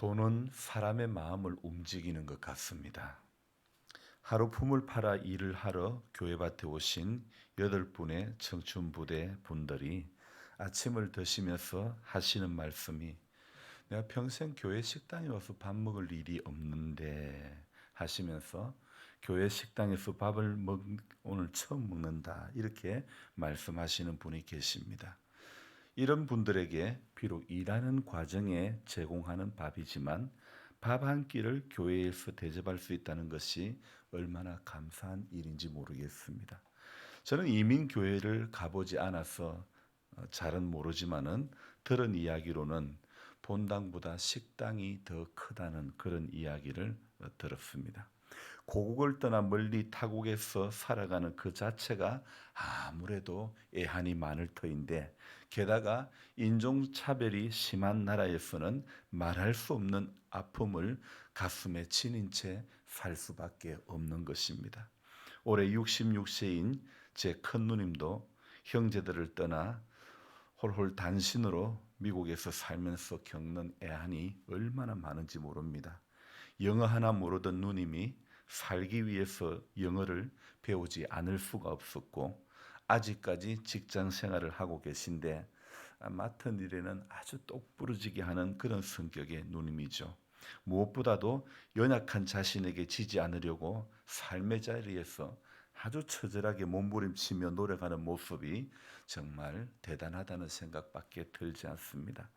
돈은 사람의 마음을 움직이는 것 같습니다. 하루 품을 팔아 일을 하러 교회밭에 오신 8분의 청춘부대 분들이 아침을 드시면서 하시는 말씀이 내가 평생 교회 식당에 와서 밥 먹을 일이 없는데 하시면서 교회 식당에서 밥을 오늘 처음 먹는다 이렇게 말씀하시는 분이 계십니다. 이런 분들에게 비록 일하는 과정에 제공하는 밥이지만 밥 한 끼를 교회에서 대접할 수 있다는 것이 얼마나 감사한 일인지 모르겠습니다. 저는 이민교회를 가보지 않아서 잘은 모르지만은 들은 이야기로는 본당보다 식당이 더 크다는 그런 이야기를 들었습니다. 고국을 떠나 멀리 타국에서 살아가는 그 자체가 아무래도 애한이 많을 터인데 게다가 인종차별이 심한 나라에서는 말할 수 없는 아픔을 가슴에 지닌 채 살 수밖에 없는 것입니다. 올해 66세인 제 큰누님도 형제들을 떠나 홀홀 단신으로 미국에서 살면서 겪는 애한이 얼마나 많은지 모릅니다. 영어 하나 모르던 누님이 살기 위해서 영어를 배우지 않을 수가 없었고 아직까지 직장 생활을 하고 계신데 맡은 일에는 아주 똑부러지게 하는 그런 성격의 누님이죠. 무엇보다도 연약한 자신에게 지지 않으려고 삶의 자리에서 아주 처절하게 몸부림치며 노력하는 모습이 정말 대단하다는 생각밖에 들지 않습니다.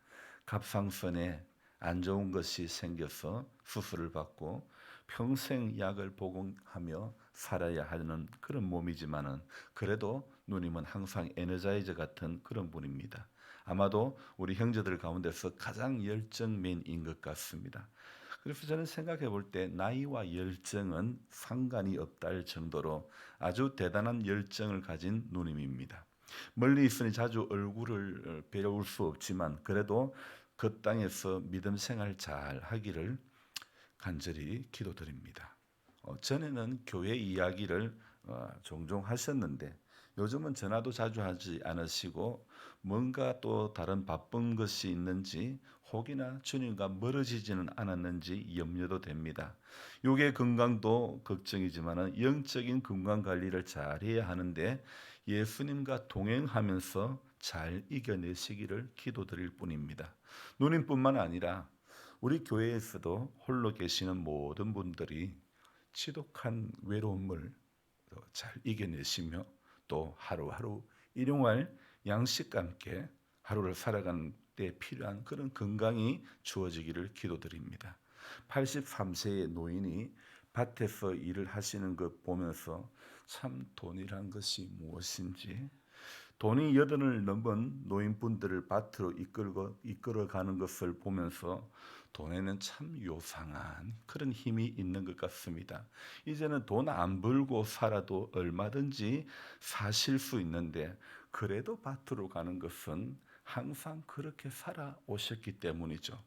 갑상선에 안 좋은 것이 생겨서 수술을 받고 평생 약을 복용하며 살아야 하는 그런 몸이지만은 그래도 누님은 항상 에너자이저 같은 그런 분입니다. 아마도 우리 형제들 가운데서 가장 열정맨인 것 같습니다. 그래서 저는 생각해 볼 때 나이와 열정은 상관이 없다 할 정도로 아주 대단한 열정을 가진 누님입니다. 멀리 있으니 자주 얼굴을 뵈올 수 없지만 그래도 그 땅에서 믿음 생활 잘 하기를 간절히 기도드립니다. 전에는 교회 이야기를 종종 하셨는데 요즘은 전화도 자주 하지 않으시고 뭔가 또 다른 바쁜 것이 있는지 혹이나 주님과 멀어지지는 않았는지 염려도 됩니다. 육의 건강도 걱정이지만 영적인 건강 관리를 잘 해야 하는데 예수님과 동행하면서 잘 이겨내시기를 기도드릴 뿐입니다. 누님뿐만 아니라 우리 교회에서도 홀로 계시는 모든 분들이 지독한 외로움을 잘 이겨내시며 또 하루하루 일용할 양식과 함께 하루를 살아가는 데 필요한 그런 건강이 주어지기를 기도드립니다. 83세의 노인이 밭에서 일을 하시는 것 보면서 참 돈이란 것이 무엇인지 돈이 여든을 넘은 노인분들을 밭으로 이끌어가는 것을 보면서 돈에는 참 요상한 그런 힘이 있는 것 같습니다. 이제는 돈 안 벌고 살아도 얼마든지 사실 수 있는데 그래도 밭으로 가는 것은 항상 그렇게 살아오셨기 때문이죠.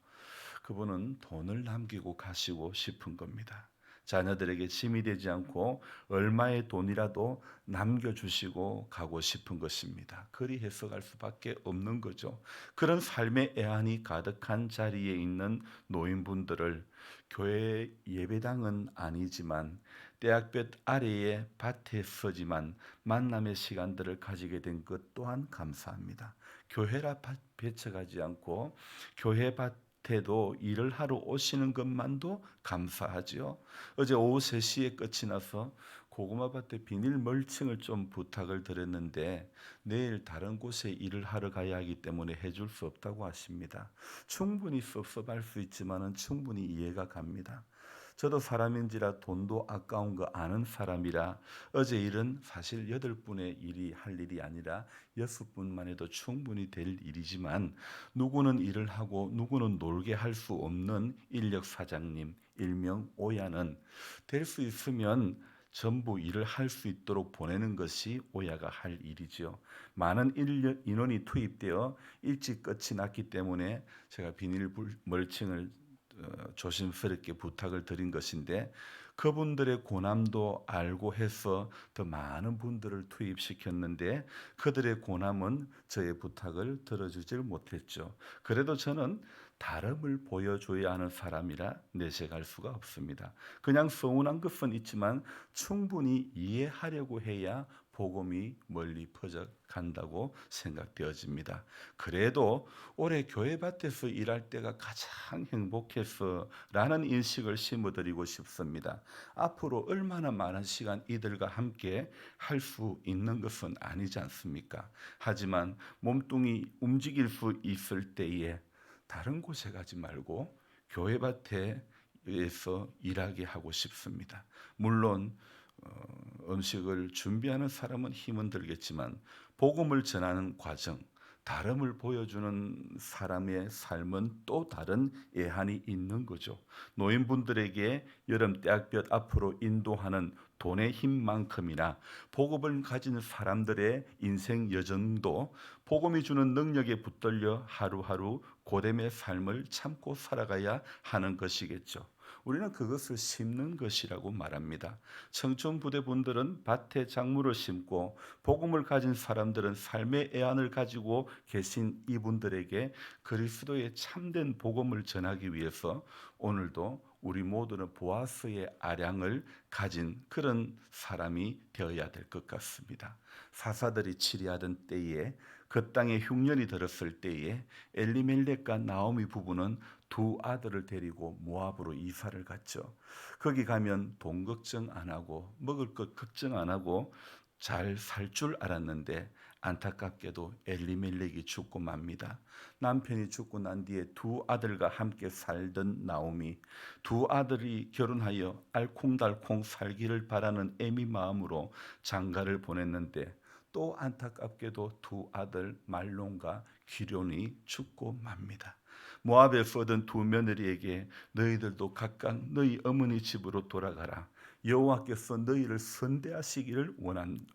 그분은 돈을 남기고 가시고 싶은 겁니다. 자녀들에게 짐이 되지 않고 얼마의 돈이라도 남겨주시고 가고 싶은 것입니다. 그리 해석할 수밖에 없는 거죠. 그런 삶의 애환이 가득한 자리에 있는 노인분들을 교회 예배당은 아니지만 대학볕 아래의 밭에 서지만 만남의 시간들을 가지게 된 것 또한 감사합니다. 교회라 배쳐가지 않고 교회 밭에도 일을 하러 오시는 것만도 감사하지요. 어제 오후 3시에 끝이 나서 고구마밭에 비닐 멀칭을 좀 부탁을 드렸는데 내일 다른 곳에 일을 하러 가야 하기 때문에 해줄 수 없다고 하십니다. 충분히 섭섭할 수 있지만 충분히 이해가 갑니다. 저도 사람인지라 돈도 아까운 거 아는 사람이라 어제 일은 사실 8분의 일이 할 일이 아니라 6분만 해도 충분히 될 일이지만 누구는 일을 하고 누구는 놀게 할 수 없는 인력 사장님 일명 오야는 될 수 있으면 전부 일을 할 수 있도록 보내는 것이 오야가 할 일이지요. 많은 인원이 투입되어 일찍 끝이 났기 때문에 제가 비닐 멀칭을 조심스럽게 부탁을 드린 것인데 그분들의 고난도 알고 해서 더 많은 분들을 투입시켰는데 그들의 고난은 저의 부탁을 들어주질 못했죠. 그래도 저는 다름을 보여줘야 하는 사람이라 내색할 수가 없습니다. 그냥 서운한 것은 있지만 충분히 이해하려고 해야 복음이 멀리 퍼져간다고 생각되어집니다. 그래도 올해 교회밭에서 일할 때가 가장 행복했어라는 인식을 심어드리고 싶습니다. 앞으로 얼마나 많은 시간 이들과 함께 할 수 있는 것은 아니지 않습니까? 하지만 몸뚱이 움직일 수 있을 때에 다른 곳에 가지 말고 교회밭에서 일하게 하고 싶습니다. 물론 음식을 준비하는 사람은 힘은 들겠지만 복음을 전하는 과정, 다름을 보여주는 사람의 삶은 또 다른 애환이 있는 거죠. 노인분들에게 여름 떼약볕 앞으로 인도하는 돈의 힘만큼이나 복음을 가진 사람들의 인생 여정도 복음이 주는 능력에 붙들려 하루하루 고됨의 삶을 참고 살아가야 하는 것이겠죠. 우리는 그것을 심는 것이라고 말합니다. 청춘부대분들은 밭에 작물을 심고 복음을 가진 사람들은 삶의 애환을 가지고 계신 이분들에게 그리스도의 참된 복음을 전하기 위해서 오늘도 우리 모두는 보아스의 아량을 가진 그런 사람이 되어야 될 것 같습니다. 사사들이 치리하던 때에 그 땅에 흉년이 들었을 때에 엘리멜렉과 나오미 부부는 두 아들을 데리고 모압으로 이사를 갔죠. 거기 가면 돈 걱정 안 하고 먹을 것 걱정 안 하고 잘 살 줄 알았는데 안타깝게도 엘리멜렉이 죽고 맙니다. 남편이 죽고 난 뒤에 두 아들과 함께 살던 나오미, 두 아들이 결혼하여 알콩달콩 살기를 바라는 애미 마음으로 장가를 보냈는데 또 안타깝게도 두 아들 말론과 기럨이 죽고 맙니다. 모압에서 얻은 두 며느리에게 너희들도 각각 너희 어머니 집으로 돌아가라. 여호와께서 너희를 선대하시기를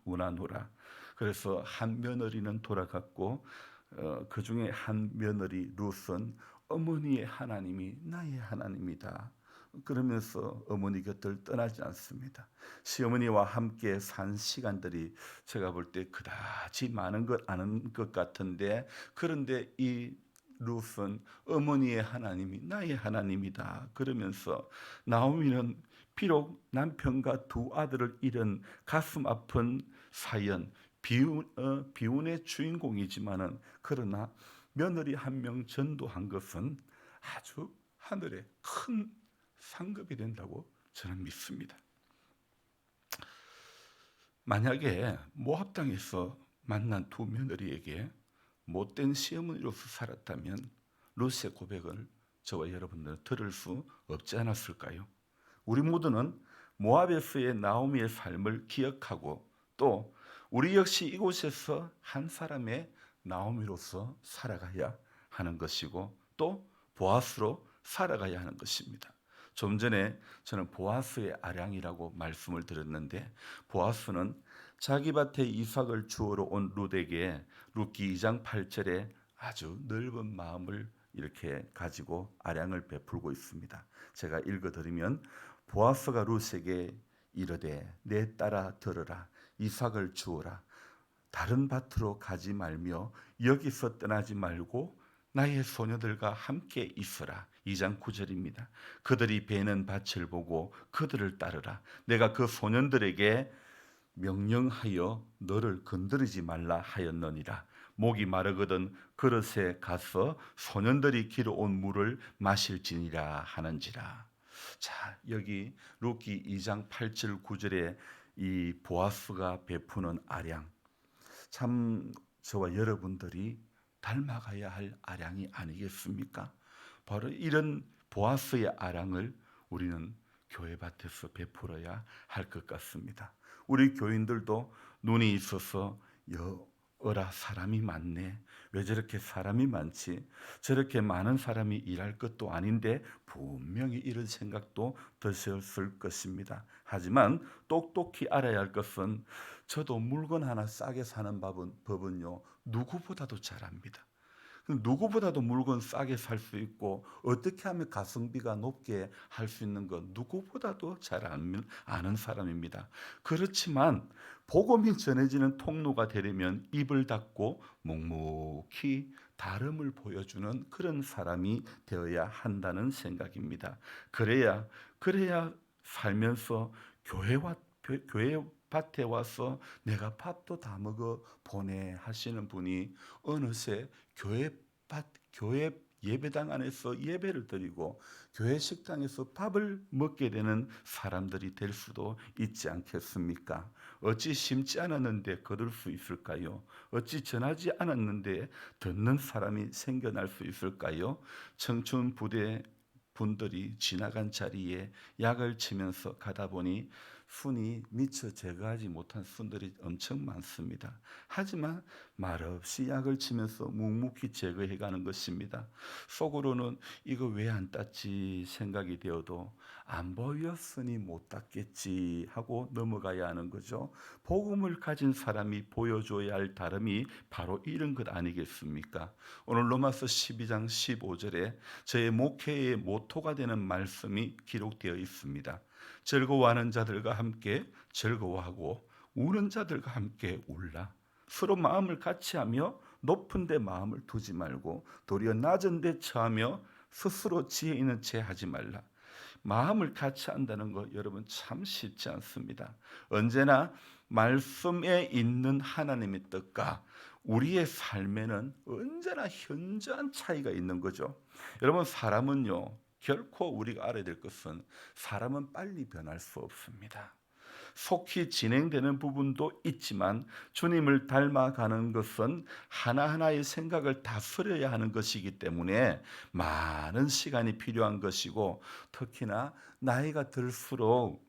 원하노라. 그래서 한 며느리는 돌아갔고 그 중에 한 며느리 룻은 어머니의 하나님이 나의 하나님이다. 그러면서 어머니 곁을 떠나지 않습니다. 시어머니와 함께 산 시간들이 제가 볼 때 그다지 많은 것 아는 것 같은데 그런데 이 룻은 어머니의 하나님이 나의 하나님이다. 그러면서 나오미는 비록 남편과 두 아들을 잃은 가슴 아픈 사연, 비운의 주인공이지만은 그러나 며느리 한 명 전도한 것은 아주 하늘의 큰 상급이 된다고 저는 믿습니다. 만약에 모압 땅에서 만난 두 며느리에게 못된 시어머니로서 살았다면 룻의 고백을 저와 여러분들은 들을 수 없지 않았을까요? 우리 모두는 모압에서의 나오미의 삶을 기억하고 또 우리 역시 이곳에서 한 사람의 나오미로서 살아가야 하는 것이고 또 보아스로 살아가야 하는 것입니다. 좀 전에 저는 보아스의 아량이라고 말씀을 드렸는데 보아스는 자기 밭에 이삭을 주우러 온 룻에게 룻기 2장 8절에 아주 넓은 마음을 이렇게 가지고 아량을 베풀고 있습니다. 제가 읽어드리면 보아스가 룻에게 이르되 내 딸아 들으라 이삭을 주우라 다른 밭으로 가지 말며 여기서 떠나지 말고 나의 소녀들과 함께 있으라. 2장 9절입니다. 그들이 베는 밭을 보고 그들을 따르라. 내가 그 소년들에게 명령하여 너를 건드리지 말라 하였느니라. 목이 마르거든 그릇에 가서 소년들이 길어온 물을 마실지니라 하는지라. 자, 여기 룻기 2장 8절 9절에 이 보아스가 베푸는 아량, 참 저와 여러분들이 닮아가야 할 아량이 아니겠습니까? 바로 이런 보아스의 아량을 우리는 교회밭에서 베풀어야 할 것 같습니다. 우리 교인들도 눈이 있어서 어라 사람이 많네. 왜 저렇게 사람이 많지? 저렇게 많은 사람이 일할 것도 아닌데 분명히 이런 생각도 드셨을 것입니다. 하지만 똑똑히 알아야 할 것은 저도 물건 하나 싸게 사는 법은요 누구보다도 잘 압니다. 누구보다도 물건 싸게 살 수 있고 어떻게 하면 가성비가 높게 할 수 있는 것 누구보다도 잘 아는 사람입니다. 그렇지만 복음이 전해지는 통로가 되려면 입을 닫고 묵묵히 다름을 보여주는 그런 사람이 되어야 한다는 생각입니다. 그래야 살면서 교회 밭에 와서 내가 밥도 다 먹어 보내 하시는 분이 어느새 교회 예배당 안에서 예배를 드리고 교회 식당에서 밥을 먹게 되는 사람들이 될 수도 있지 않겠습니까? 어찌 심지 않았는데 거둘 수 있을까요? 어찌 전하지 않았는데 듣는 사람이 생겨날 수 있을까요? 청춘 부대 분들이 지나간 자리에 약을 치면서 가다 보니 순이 미처 제거하지 못한 순들이 엄청 많습니다. 하지만 말없이 약을 치면서 묵묵히 제거해 가는 것입니다. 속으로는 이거 왜 안 땄지 생각이 되어도 안 보였으니 못 땄겠지 하고 넘어가야 하는 거죠. 복음을 가진 사람이 보여줘야 할 다름이 바로 이런 것 아니겠습니까? 오늘 로마서 12장 15절에 저의 목회의 모토가 되는 말씀이 기록되어 있습니다. 즐거워하는 자들과 함께 즐거워하고 우는 자들과 함께 울라. 서로 마음을 같이 하며 높은 데 마음을 두지 말고 도리어 낮은 데 처하며 스스로 지혜 있는 채 하지 말라. 마음을 같이 한다는 거 여러분 참 쉽지 않습니다. 언제나 말씀에 있는 하나님의 뜻과 우리의 삶에는 언제나 현저한 차이가 있는 거죠. 여러분 사람은요 결코 우리가 알아야 될 것은 사람은 빨리 변할 수 없습니다. 속히 진행되는 부분도 있지만 주님을 닮아가는 것은 하나하나의 생각을 다스려야 하는 것이기 때문에 많은 시간이 필요한 것이고 특히나 나이가 들수록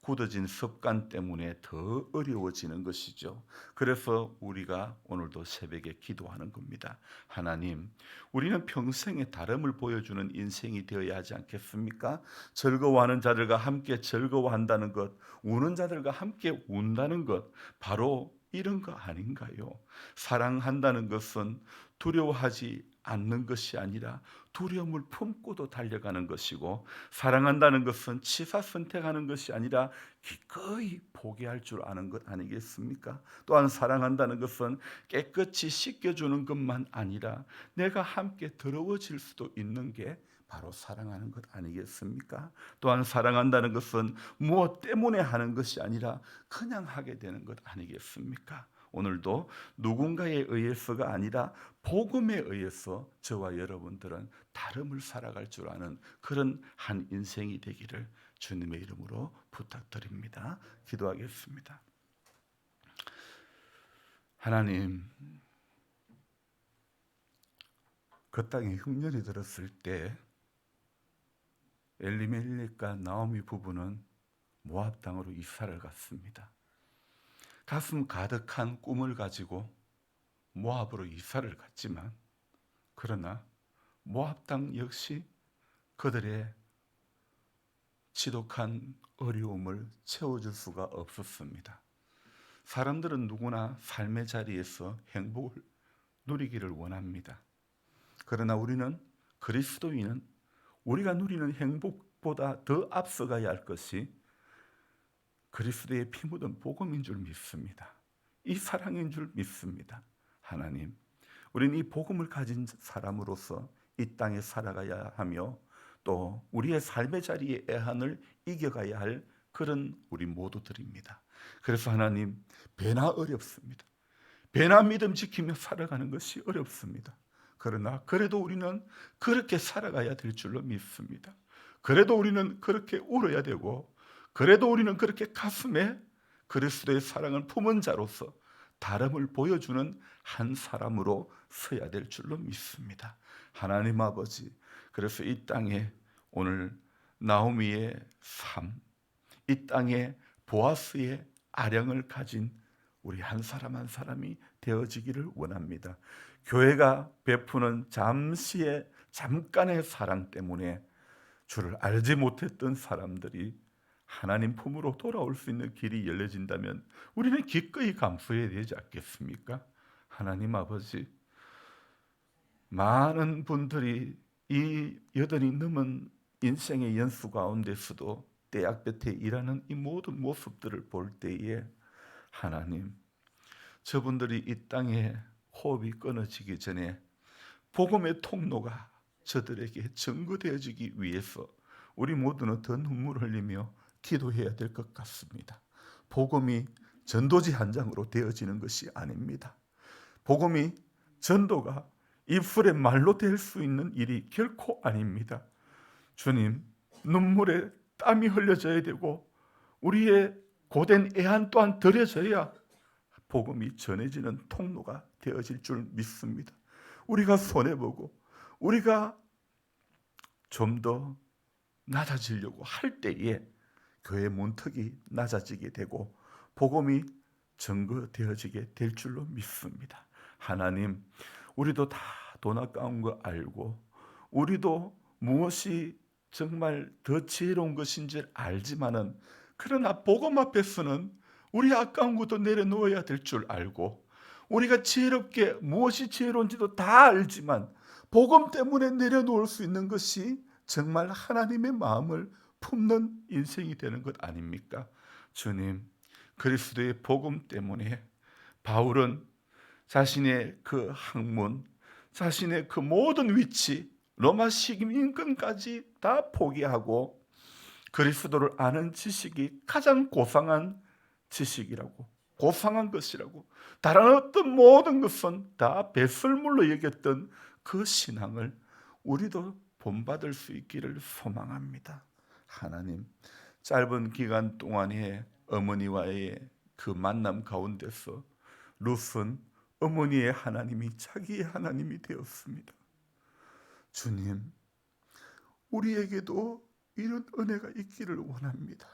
굳어진 습관 때문에 더 어려워지는 것이죠. 그래서 우리가 오늘도 새벽에 기도하는 겁니다. 하나님, 우리는 평생에 다름을 보여주는 인생이 되어야 하지 않겠습니까? 즐거워하는 자들과 함께 즐거워한다는 것, 우는 자들과 함께 운다는 것, 바로 이런 거 아닌가요? 사랑한다는 것은 두려워하지 않는 것이 아니라 두려움을 품고도 달려가는 것이고, 사랑한다는 것은 치사 선택하는 것이 아니라 기꺼이 포기할 줄 아는 것 아니겠습니까? 또한 사랑한다는 것은 깨끗이 씻겨주는 것만 아니라 내가 함께 더러워질 수도 있는 게 바로 사랑하는 것 아니겠습니까? 또한 사랑한다는 것은 무엇 때문에 하는 것이 아니라 그냥 하게 되는 것 아니겠습니까? 오늘도 누군가에 의해서가 아니라 복음에 의해서 저와 여러분들은 다름을 살아갈 줄 아는 그런 한 인생이 되기를 주님의 이름으로 부탁드립니다. 기도하겠습니다. 하나님, 그 땅에 흉년이 들었을 때 엘리멜렉과 나오미 부부는 모압 땅으로 이사를 갔습니다. 가슴 가득한 꿈을 가지고 모압으로 이사를 갔지만 그러나 모압 땅 역시 그들의 지독한 어려움을 채워줄 수가 없었습니다. 사람들은 누구나 삶의 자리에서 행복을 누리기를 원합니다. 그러나 우리는 그리스도인은 우리가 누리는 행복보다 더 앞서가야 할 것이 그리스도의 피 묻은 복음인 줄 믿습니다. 이 사랑인 줄 믿습니다. 하나님, 우리는 이 복음을 가진 사람으로서 이 땅에 살아가야 하며 또 우리의 삶의 자리의 애환을 이겨가야 할 그런 우리 모두들입니다. 그래서 하나님, 배나 어렵습니다. 배나 믿음 지키며 살아가는 것이 어렵습니다. 그러나 그래도 우리는 그렇게 살아가야 될 줄로 믿습니다. 그래도 우리는 그렇게 울어야 되고 그래도 우리는 그렇게 가슴에 그리스도의 사랑을 품은 자로서 다름을 보여주는 한 사람으로 서야 될 줄로 믿습니다. 하나님 아버지, 그래서 이 땅에 오늘 나오미의 삶, 이 땅에 보아스의 아량을 가진 우리 한 사람 한 사람이 되어지기를 원합니다. 교회가 베푸는 잠깐의 사랑 때문에 주를 알지 못했던 사람들이 하나님 품으로 돌아올 수 있는 길이 열려진다면 우리는 기꺼이 감수해야 되지 않겠습니까? 하나님 아버지, 많은 분들이 이 여든이 넘은 인생의 연수 가운데서도 때약볕에 일하는 이 모든 모습들을 볼 때에 하나님, 저분들이 이 땅에 호흡이 끊어지기 전에 복음의 통로가 저들에게 증거되어지기 위해서 우리 모두는 더 눈물 흘리며 기도해야 될 것 같습니다. 복음이 전도지 한 장으로 되어지는 것이 아닙니다. 복음이 전도가 입술의 말로 될 수 있는 일이 결코 아닙니다. 주님, 눈물에 땀이 흘려져야 되고 우리의 고된 애한 또한 들여져야 복음이 전해지는 통로가 되어질 줄 믿습니다. 우리가 손해보고 우리가 좀 더 낮아지려고 할 때에 교회 문턱이 낮아지게 되고 복음이 증거되어지게 될 줄로 믿습니다. 하나님, 우리도 다 돈 아까운 거 알고 우리도 무엇이 정말 더 지혜로운 것인지 알지만은, 그러나 복음 앞에서는 우리 아까운 것도 내려놓아야 될 줄 알고 우리가 지혜롭게 무엇이 지혜로운지도 다 알지만 복음 때문에 내려놓을 수 있는 것이 정말 하나님의 마음을 품는 인생이 되는 것 아닙니까? 주님, 그리스도의 복음 때문에 바울은 자신의 그 학문, 자신의 그 모든 위치, 로마 시민권까지 다 포기하고 그리스도를 아는 지식이 가장 고상한 지식이라고, 고상한 것이라고, 다른 어떤 모든 것은 다 배설물로 여겼던 그 신앙을 우리도 본받을 수 있기를 소망합니다. 하나님, 짧은 기간 동안에 어머니와의 그 만남 가운데서 룻은 어머니의 하나님이 자기의 하나님이 되었습니다. 주님, 우리에게도 이런 은혜가 있기를 원합니다.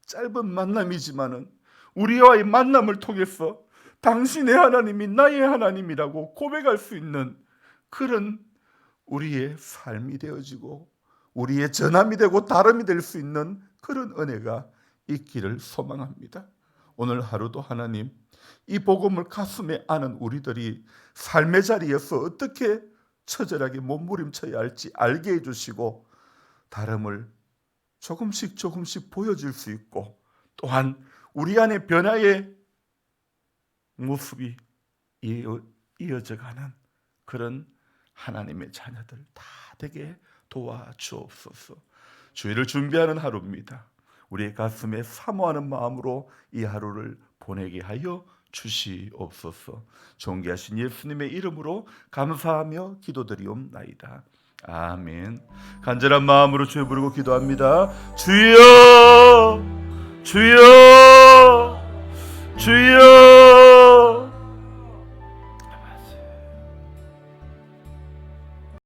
짧은 만남이지만은 우리와의 만남을 통해서 당신의 하나님이 나의 하나님이라고 고백할 수 있는 그런 우리의 삶이 되어지고 우리의 전함이 되고 다름이 될 수 있는 그런 은혜가 있기를 소망합니다. 오늘 하루도 하나님, 이 복음을 가슴에 안은 우리들이 삶의 자리에서 어떻게 처절하게 몸부림쳐야 할지 알게 해주시고 다름을 조금씩 보여줄 수 있고, 또한 우리 안에 변화의 모습이 이어져가는 그런 하나님의 자녀들 다 되게 도와주옵소서. 주일을 준비하는 하루입니다. 우리의 가슴에 사모하는 마음으로 이 하루를 보내게 하여 주시옵소서. 존귀하신 예수님의 이름으로 감사하며 기도드리옵나이다. 아멘. 간절한 마음으로 주여 부르고 기도합니다. 주여, 주여, 주여.